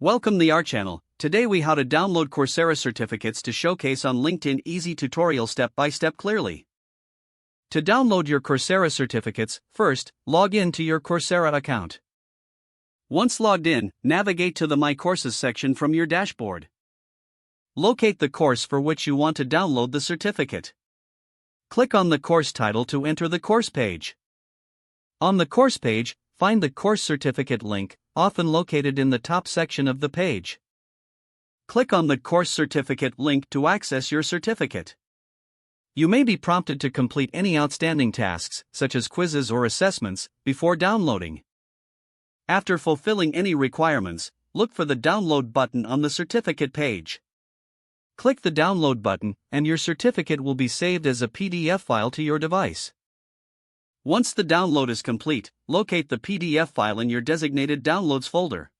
Welcome to our channel. Today we how to download Coursera certificates to showcase on LinkedIn. Easy tutorial step by step clearly. To download your Coursera certificates, first, log in to your Coursera account. Once logged in, navigate to the My Courses section from your dashboard. Locate the course for which you want to download the certificate. Click on the course title to enter the course page. On the course page, find the course certificate link, often located in the top section of the page. Click on the course certificate link to access your certificate. You may be prompted to complete any outstanding tasks, such as quizzes or assessments, before downloading. After fulfilling any requirements, look for the download button on the certificate page. Click the download button, and your certificate will be saved as a PDF file to your device. Once the download is complete, locate the PDF file in your designated Downloads folder.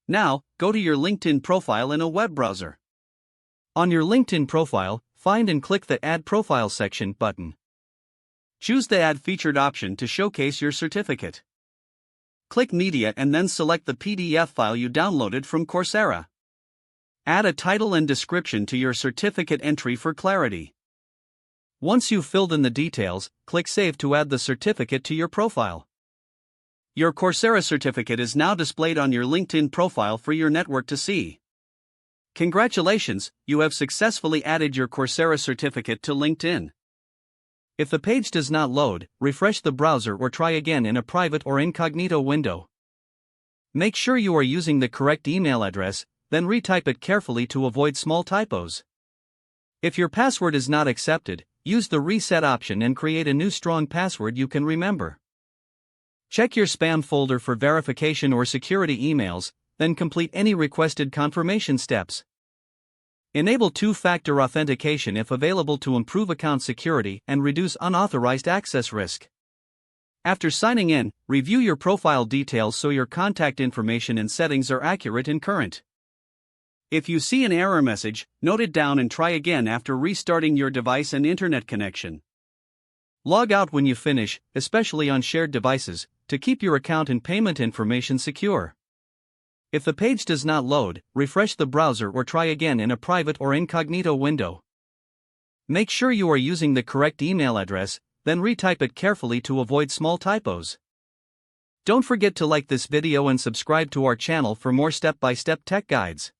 Now, go to your LinkedIn profile in a web browser. On your LinkedIn profile, find and click the Add Profile section button. Choose the Add Featured option to showcase your certificate. Click Media and then select the PDF file you downloaded from Coursera. Add a title and description to your certificate entry for clarity. Once you've filled in the details, click Save to add the certificate to your profile. Your Coursera certificate is now displayed on your LinkedIn profile for your network to see. Congratulations, you have successfully added your Coursera certificate to LinkedIn. If the page does not load, refresh the browser or try again in a private or incognito window. Make sure you are using the correct email address, then retype it carefully to avoid small typos. If your password is not accepted, use the reset option and create a new strong password you can remember. Check your spam folder for verification or security emails, then complete any requested confirmation steps. Enable two-factor authentication if available to improve account security and reduce unauthorized access risk. After signing in, review your profile details so your contact information and settings are accurate and current. If you see an error message, note it down and try again after restarting your device and internet connection. Log out when you finish, especially on shared devices, to keep your account and payment information secure. If the page does not load, refresh the browser or try again in a private or incognito window. Make sure you are using the correct email address, then retype it carefully to avoid small typos. Don't forget to like this video and subscribe to our channel for more step-by-step tech guides.